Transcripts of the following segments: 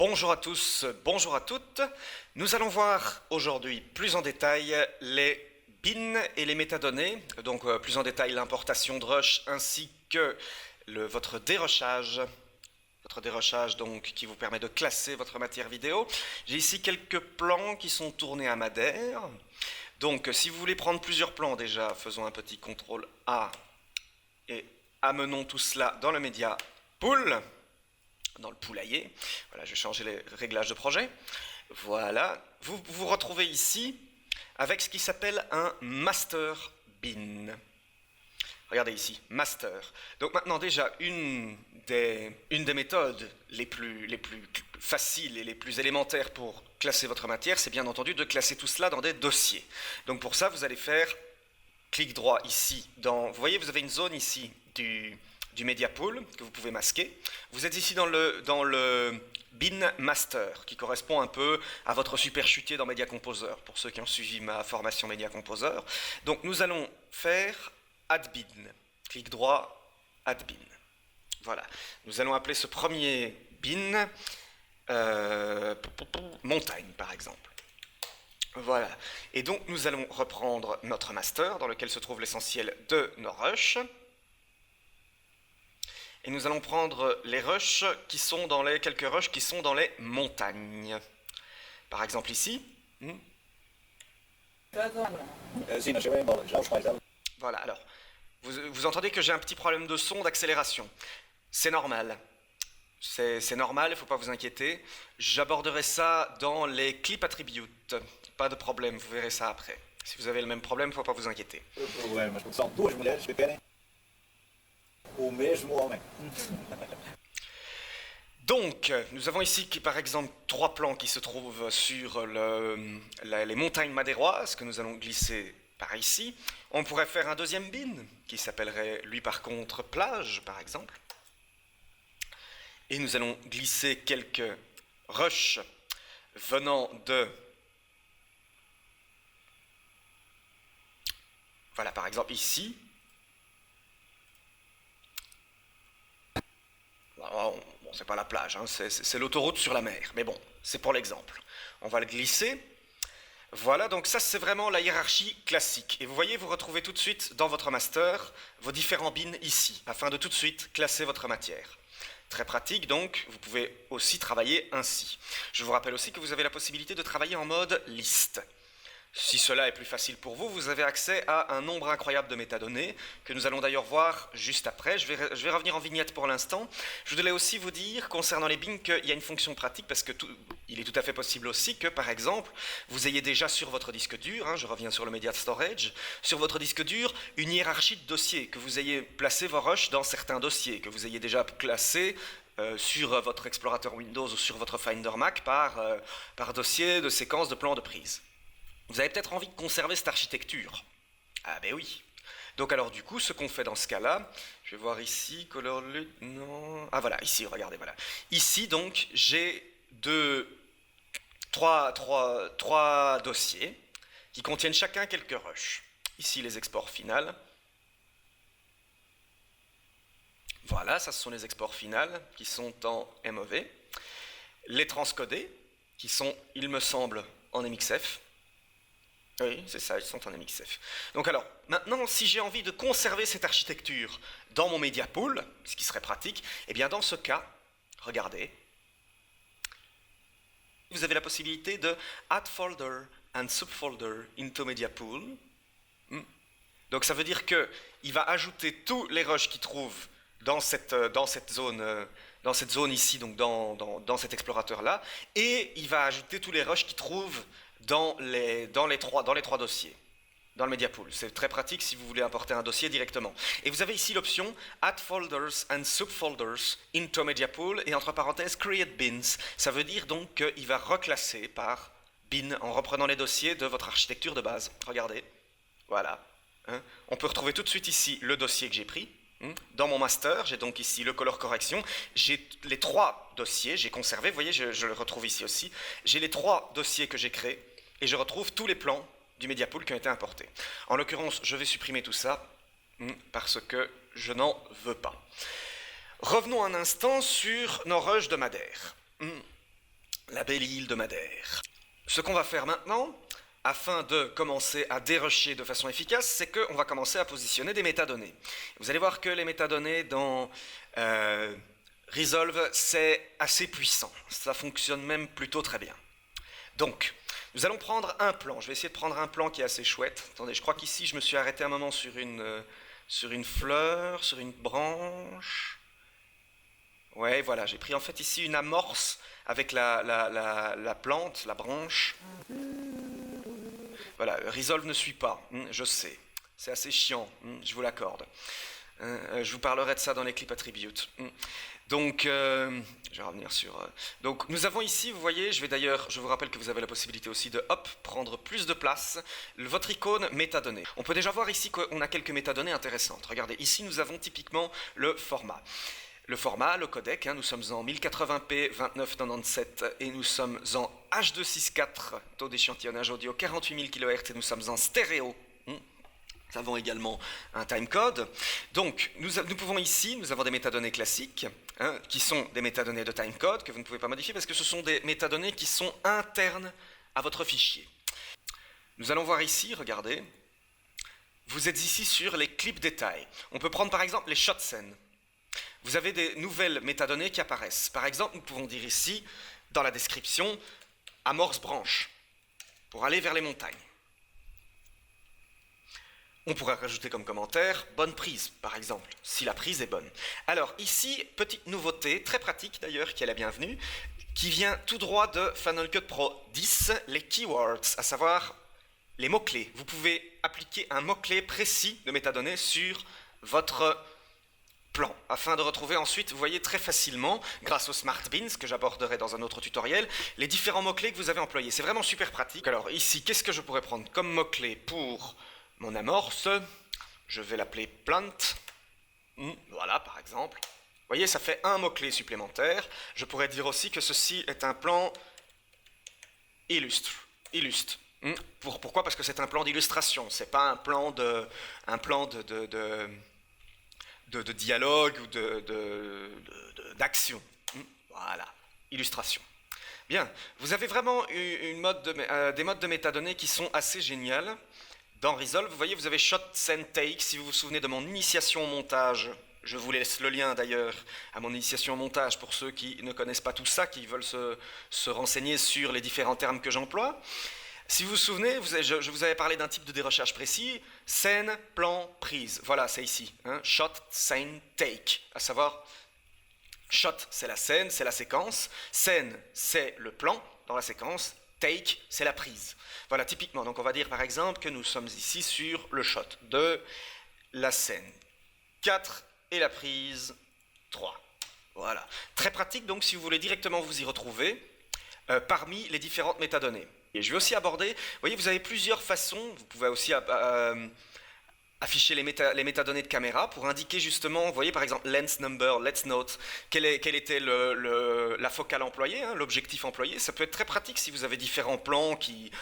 Bonjour à tous, bonjour à toutes. Nous allons voir aujourd'hui plus en détail les bins et les métadonnées, donc plus en détail l'importation de rush ainsi que votre dérushage. Votre dérushage donc qui vous permet de classer votre matière vidéo. J'ai ici quelques plans qui sont tournés à Madère. Donc si vous voulez prendre plusieurs plans déjà, faisons un petit CTRL A et amenons tout cela dans le média pool, dans le poulailler. Voilà, je vais changer les réglages de projet. Voilà, vous vous retrouvez ici avec ce qui s'appelle un master bin. Regardez ici, master. Donc maintenant déjà, une des méthodes les plus faciles et les plus élémentaires pour classer votre matière, c'est bien entendu de classer tout cela dans des dossiers. Donc pour ça, vous allez faire clic droit ici. Vous voyez, vous avez une zone ici du media pool que vous pouvez masquer. Vous êtes ici dans le bin master qui correspond un peu à votre super chutier dans Media Composer pour ceux qui ont suivi ma formation Media Composer. Donc nous allons faire add bin. Clic droit, add bin. Voilà. Nous allons appeler ce premier bin montagne par exemple. Voilà. Et donc nous allons reprendre notre master dans lequel se trouve l'essentiel de nos rushs. Et nous allons prendre les rushs qui sont dans quelques rushs qui sont dans les montagnes. Par exemple ici. Voilà, alors, vous entendez que j'ai un petit problème de son, d'accélération. C'est normal. C'est normal, il ne faut pas vous inquiéter. J'aborderai ça dans les clip attributes. Pas de problème, vous verrez ça après. Si vous avez le même problème, il ne faut pas vous inquiéter. Donc, nous avons ici par exemple 3 plans qui se trouvent sur les montagnes madéroises que nous allons glisser par ici. On pourrait faire un deuxième bin qui s'appellerait lui par contre plage par exemple. Et nous allons glisser quelques rushs venant de... Voilà par exemple ici. Bon, c'est pas la plage, hein, c'est l'autoroute sur la mer, mais bon, c'est pour l'exemple. On va le glisser. Voilà, donc ça c'est vraiment la hiérarchie classique. Et vous voyez, vous retrouvez tout de suite dans votre master vos différents bins ici, afin de tout de suite classer votre matière. Très pratique donc, vous pouvez aussi travailler ainsi. Je vous rappelle aussi que vous avez la possibilité de travailler en mode liste. Si cela est plus facile pour vous, vous avez accès à un nombre incroyable de métadonnées, que nous allons d'ailleurs voir juste après. Je vais revenir en vignette pour l'instant. Je voulais aussi vous dire, concernant les bins, qu'il y a une fonction pratique, parce que il est tout à fait possible aussi que, par exemple, vous ayez déjà sur votre disque dur, je reviens sur le Media Storage, sur votre disque dur, une hiérarchie de dossiers, que vous ayez placé vos rushs dans certains dossiers, que vous ayez déjà classé sur votre explorateur Windows ou sur votre Finder Mac par dossier de séquence de plans de prise. Vous avez peut-être envie de conserver cette architecture. Ah ben oui. Donc alors du coup, ce qu'on fait dans ce cas-là, je vais voir ici, color non. Ah voilà, ici, regardez, voilà. Ici donc, j'ai trois dossiers qui contiennent chacun quelques rushs. Ici les exports finaux. Voilà, ça ce sont les exports finaux qui sont en MOV. Les transcodés, qui sont, il me semble, en MXF. Oui, c'est ça, ils sont en MXF. Donc alors, maintenant, si j'ai envie de conserver cette architecture dans mon media pool, ce qui serait pratique, eh bien dans ce cas, regardez, vous avez la possibilité de add folder and subfolder into media pool. Donc ça veut dire qu'il va ajouter tous les rushs qu'il trouve dans cette zone ici, donc dans cet explorateur-là, et il va ajouter tous les rushs qu'il trouve dans les trois dossiers, dans le media pool. C'est très pratique si vous voulez importer un dossier directement. Et vous avez ici l'option Add folders and subfolders into media pool, et entre parenthèses Create bins. Ça veut dire donc qu'il va reclasser par bin en reprenant les dossiers de votre architecture de base. Regardez, voilà. On peut retrouver tout de suite ici le dossier que j'ai pris. Dans mon master, j'ai donc ici le color correction, j'ai les 3 dossiers, j'ai conservé, vous voyez, je le retrouve ici aussi, j'ai les 3 dossiers que j'ai créés, et je retrouve tous les plans du media pool qui ont été importés. En l'occurrence, je vais supprimer tout ça, parce que je n'en veux pas. Revenons un instant sur nos rushs de Madère. la belle île de Madère. Ce qu'on va faire maintenant, afin de commencer à dérusher de façon efficace, c'est qu'on va commencer à positionner des métadonnées. Vous allez voir que les métadonnées dans Resolve, c'est assez puissant. Ça fonctionne même plutôt très bien. Donc, nous allons prendre un plan. Je vais essayer de prendre un plan qui est assez chouette. Attendez, je crois qu'ici, je me suis arrêté un moment sur une fleur, sur une branche. Ouais, voilà, j'ai pris en fait ici une amorce avec la plante, la branche. Voilà, Resolve ne suit pas, je sais. C'est assez chiant, je vous l'accorde. Je vous parlerai de ça dans les clips attributes. Donc, je vais revenir sur... Donc, nous avons ici, vous voyez, je vous rappelle que vous avez la possibilité aussi de, prendre plus de place, votre icône métadonnées. On peut déjà voir ici qu'on a quelques métadonnées intéressantes. Regardez, ici, nous avons typiquement le format. Le format, le codec, nous sommes en 1080p 2997 et nous sommes en H264, taux d'échantillonnage audio 48 000 kHz et nous sommes en stéréo. Nous avons également un timecode. Donc, nous pouvons ici, nous avons des métadonnées classiques, qui sont des métadonnées de timecode que vous ne pouvez pas modifier parce que ce sont des métadonnées qui sont internes à votre fichier. Nous allons voir ici, regardez, vous êtes ici sur les clips détails. On peut prendre par exemple les shot scènes. Vous avez des nouvelles métadonnées qui apparaissent. Par exemple, nous pouvons dire ici, dans la description, amorce branche, pour aller vers les montagnes. On pourrait rajouter comme commentaire, bonne prise, par exemple, si la prise est bonne. Alors ici, petite nouveauté, très pratique d'ailleurs, qui est la bienvenue, qui vient tout droit de Final Cut Pro 10, les keywords, à savoir les mots-clés. Vous pouvez appliquer un mot-clé précis de métadonnées sur votre plan, afin de retrouver ensuite, vous voyez très facilement, grâce aux Smart Bins, que j'aborderai dans un autre tutoriel, les différents mots-clés que vous avez employés. C'est vraiment super pratique. Alors ici, qu'est-ce que je pourrais prendre comme mot-clé pour mon amorce? Je vais l'appeler plant. Voilà, par exemple. Vous voyez, ça fait un mot-clé supplémentaire. Je pourrais dire aussi que ceci est un plan illustre. Pourquoi? Parce que c'est un plan d'illustration. C'est pas un plan de dialogue ou d'action. Voilà, illustration. Bien, vous avez vraiment des modes de métadonnées qui sont assez géniales. Dans Resolve, vous voyez, vous avez Shot, Scene, Take. Si vous vous souvenez de mon initiation au montage, je vous laisse le lien d'ailleurs à mon initiation au montage pour ceux qui ne connaissent pas tout ça, qui veulent se renseigner sur les différents termes que j'emploie. Si vous vous souvenez, je vous avais parlé d'un type de dérochage précis, scène, plan, prise. Voilà, c'est ici. Shot, scene, take. À savoir, shot, c'est la scène, c'est la séquence. Scène, c'est le plan dans la séquence. Take, c'est la prise. Voilà, typiquement. Donc, on va dire par exemple que nous sommes ici sur le shot de la scène 4 et la prise 3. Voilà. Très pratique, donc, si vous voulez directement vous y retrouver parmi les différentes métadonnées. Et je vais aussi aborder, vous voyez, vous avez plusieurs façons, vous pouvez aussi afficher les métadonnées de caméra pour indiquer justement, vous voyez par exemple lens number, let's note, quelle était la focale employée, l'objectif employé. Ça peut être très pratique si vous avez différents plans qui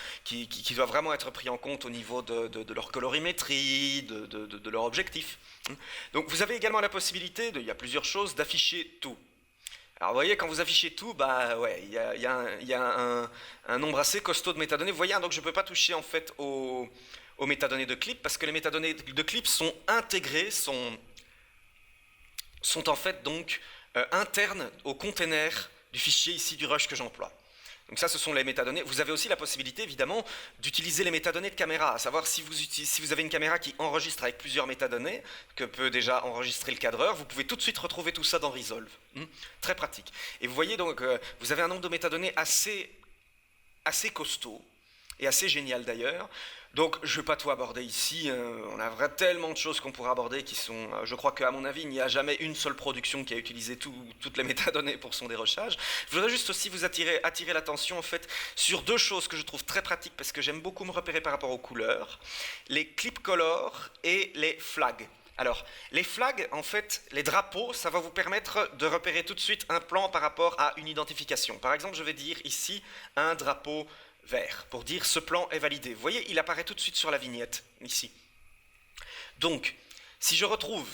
doivent vraiment être pris en compte au niveau de leur colorimétrie, de leur objectif. Donc vous avez également la possibilité, il y a plusieurs choses, d'afficher tout. Alors vous voyez, quand vous affichez tout, bah ouais, il y a un nombre assez costaud de métadonnées. Vous voyez, donc je ne peux pas toucher en fait aux métadonnées de clip parce que les métadonnées de clip sont intégrées, sont en fait donc internes au container du fichier ici du rush que j'emploie. Donc ça, ce sont les métadonnées. Vous avez aussi la possibilité, évidemment, d'utiliser les métadonnées de caméra, à savoir si vous avez une caméra qui enregistre avec plusieurs métadonnées, que peut déjà enregistrer le cadreur, vous pouvez tout de suite retrouver tout ça dans Resolve. Très pratique. Et vous voyez donc, vous avez un nombre de métadonnées assez costaud, et assez génial d'ailleurs. Donc je ne vais pas tout aborder ici, on a vraiment tellement de choses qu'on pourrait aborder qui sont, je crois qu'à mon avis, il n'y a jamais une seule production qui a utilisé toutes les métadonnées pour son dérochage. Je voudrais juste aussi vous attirer l'attention en fait sur deux choses que je trouve très pratiques parce que j'aime beaucoup me repérer par rapport aux couleurs, les clip color et les flags. Alors, les flags, en fait, les drapeaux, ça va vous permettre de repérer tout de suite un plan par rapport à une identification. Par exemple, je vais dire ici un drapeau vert, pour dire ce plan est validé. Vous voyez, il apparaît tout de suite sur la vignette, ici. Donc, si je retrouve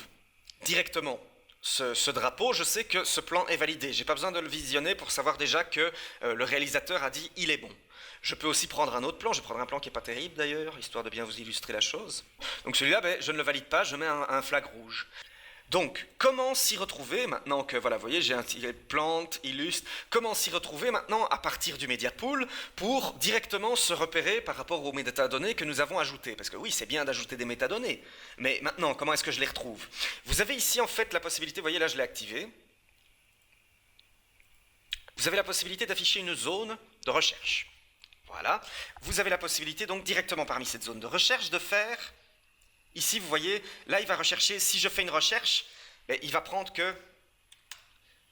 directement ce drapeau, je sais que ce plan est validé. Je n'ai pas besoin de le visionner pour savoir déjà que le réalisateur a dit « il est bon ». Je peux aussi prendre un autre plan, je vais prendre un plan qui n'est pas terrible d'ailleurs, histoire de bien vous illustrer la chose. Donc celui-là, je ne le valide pas, je mets un flag rouge. Donc, comment s'y retrouver maintenant que, voilà, vous voyez, j'ai intégré plante, illustre, comment s'y retrouver maintenant à partir du media pool pour directement se repérer par rapport aux métadonnées que nous avons ajoutées. Parce que oui, c'est bien d'ajouter des métadonnées, mais maintenant, comment est-ce que je les retrouve? Vous avez ici en fait la possibilité, vous voyez là je l'ai activé, vous avez la possibilité d'afficher une zone de recherche. Voilà, vous avez la possibilité donc directement parmi cette zone de recherche de faire... Ici, vous voyez, là, il va rechercher, si je fais une recherche, il va prendre que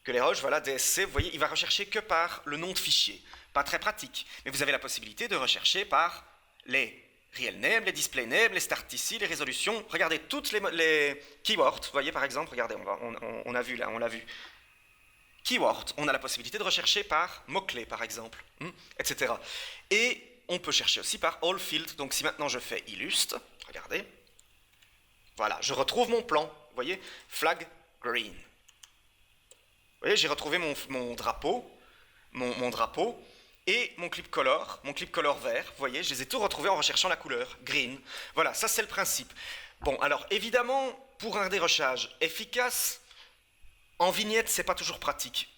les roches, voilà, DSC, vous voyez, il va rechercher que par le nom de fichier. Pas très pratique, mais vous avez la possibilité de rechercher par les real names, les display names, les start ici, les résolutions. Regardez, toutes les keywords, vous voyez, par exemple, regardez, on a vu là, on l'a vu. Keyword, on a la possibilité de rechercher par mots-clés, par exemple, etc. Et on peut chercher aussi par all field. Donc, si maintenant je fais illustre, regardez, voilà, je retrouve mon plan, vous voyez, flag green. Vous voyez, j'ai retrouvé mon drapeau, mon drapeau, et mon clip color vert, vous voyez, je les ai tous retrouvés en recherchant la couleur, green. Voilà, ça c'est le principe. Bon, alors évidemment, pour un dérochage efficace, en vignette, c'est pas toujours pratique.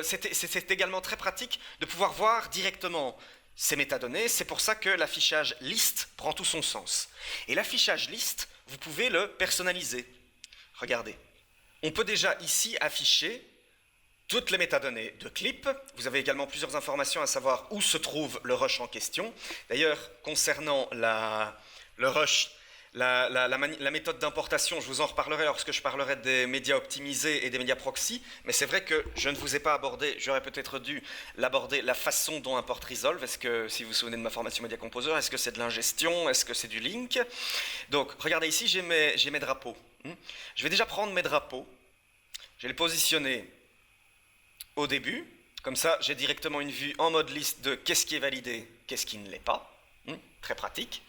C'est également très pratique de pouvoir voir directement ces métadonnées, c'est pour ça que l'affichage liste prend tout son sens. Et l'affichage liste, vous pouvez le personnaliser. Regardez. On peut déjà ici afficher toutes les métadonnées de clip. Vous avez également plusieurs informations à savoir où se trouve le rush en question. D'ailleurs, concernant le rush, la méthode d'importation, je vous en reparlerai lorsque je parlerai des médias optimisés et des médias proxy, mais c'est vrai que je ne vous ai pas abordé, j'aurais peut-être dû l'aborder, la façon dont import resolve. Est-ce que, si vous vous souvenez de ma formation Media Composer, est-ce que c'est de l'ingestion, est-ce que c'est du link? Donc, regardez ici, j'ai mes drapeaux. Je vais déjà prendre mes drapeaux, je vais les positionner au début, comme ça j'ai directement une vue en mode liste de qu'est-ce qui est validé, qu'est-ce qui ne l'est pas, très pratique.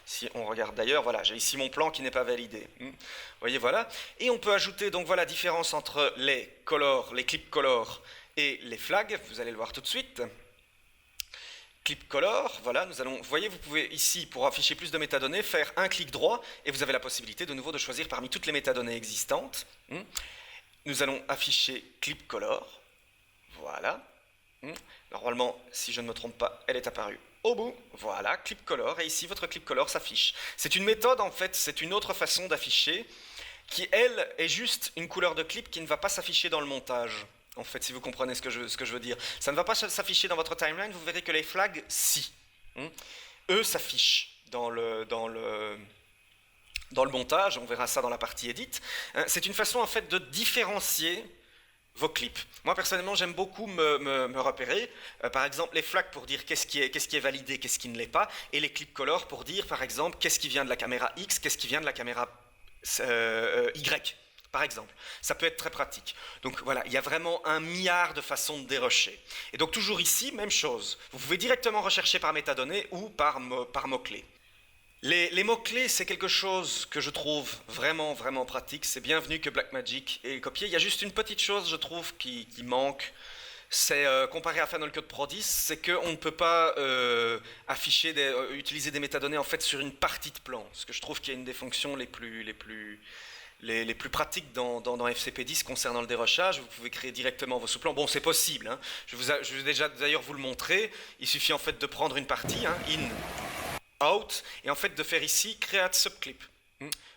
Si on regarde d'ailleurs, voilà, j'ai ici mon plan qui n'est pas validé. Vous voyez, voilà. Et on peut ajouter, donc voilà, la différence entre les colors, les clip color et les flags. Vous allez le voir tout de suite. Clip color, voilà, nous allons, vous voyez, vous pouvez ici, pour afficher plus de métadonnées, faire un clic droit et vous avez la possibilité de nouveau de choisir parmi toutes les métadonnées existantes. Nous allons afficher clip color. Voilà. Normalement, si je ne me trompe pas, elle est apparue au bout. Voilà, clip color. Et ici, votre clip color s'affiche. C'est une méthode, en fait, c'est une autre façon d'afficher qui, elle, est juste une couleur de clip qui ne va pas s'afficher dans le montage. En fait, si vous comprenez ce que je veux dire. Ça ne va pas s'afficher dans votre timeline, vous verrez que les flags, si. Eux s'affichent dans le montage, on verra ça dans la partie edit. C'est une façon, en fait, de différencier vos clips. Moi, personnellement, j'aime beaucoup me repérer. Par exemple, les flags pour dire qu'est-ce qui est validé, qu'est-ce qui ne l'est pas, et les clip color pour dire, par exemple, qu'est-ce qui vient de la caméra X, qu'est-ce qui vient de la caméra Y, par exemple. Ça peut être très pratique. Donc voilà, il y a vraiment un milliard de façons de dérocher. Et donc toujours ici, même chose. Vous pouvez directement rechercher par métadonnées ou par mots-clés. Les mots-clés, c'est quelque chose que je trouve vraiment, vraiment pratique. C'est bienvenu que Blackmagic ait copié. Il y a juste une petite chose, je trouve, qui manque. C'est, comparé à Final Cut Pro 10, c'est qu'on ne peut pas utiliser des métadonnées en fait, sur une partie de plan. Parce que je trouve qu'il y a une des fonctions les plus pratiques dans FCP 10 concernant le dérochage. Vous pouvez créer directement vos sous-plans. Bon, c'est possible. Hein. Je vais déjà d'ailleurs vous le montrer. Il suffit en fait de prendre une partie, in, out, et en fait de faire ici create subclip.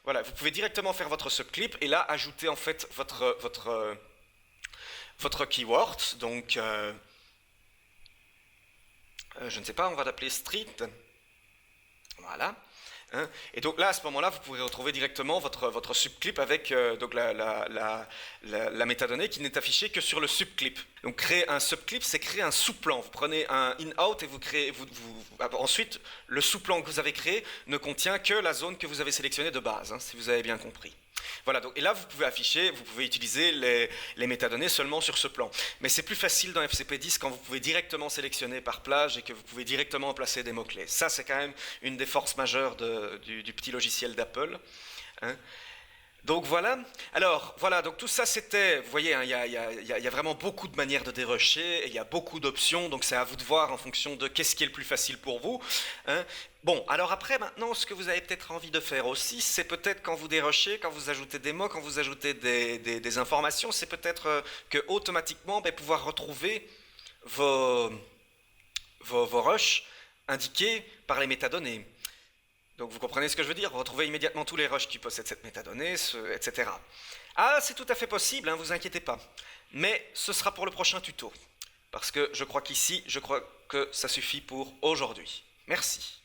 Voilà, vous pouvez directement faire votre subclip et là ajouter en fait votre keyword. Donc, je ne sais pas, on va l'appeler street. Voilà. Et donc là, à ce moment-là, vous pourrez retrouver directement votre subclip avec donc la métadonnée qui n'est affichée que sur le subclip. Donc créer un subclip, c'est créer un sous-plan. Vous prenez un in-out et vous créez... ensuite, le sous-plan que vous avez créé ne contient que la zone que vous avez sélectionnée de base, si vous avez bien compris. Voilà, donc, et là vous pouvez utiliser les métadonnées seulement sur ce plan. Mais c'est plus facile dans FCP10 quand vous pouvez directement sélectionner par plage et que vous pouvez directement placer des mots-clés. Ça, c'est quand même une des forces majeures du petit logiciel d'Apple. Donc voilà. Alors voilà, donc tout ça c'était, vous voyez, hein, il y a vraiment beaucoup de manières de dérusher, et il y a beaucoup d'options, donc c'est à vous de voir en fonction de qu'est-ce qui est le plus facile pour vous, hein. Bon, alors après maintenant, ce que vous avez peut-être envie de faire aussi, c'est peut-être quand vous dérushez, quand vous ajoutez des mots, quand vous ajoutez des informations, c'est peut-être que automatiquement pouvoir retrouver vos, vos rushs indiqués par les métadonnées. Donc vous comprenez ce que je veux dire? Retrouvez immédiatement tous les rushs qui possèdent cette métadonnée, etc. Ah, c'est tout à fait possible, hein, vous inquiétez pas. Mais ce sera pour le prochain tuto. Parce que je crois qu'ici, je crois que ça suffit pour aujourd'hui. Merci.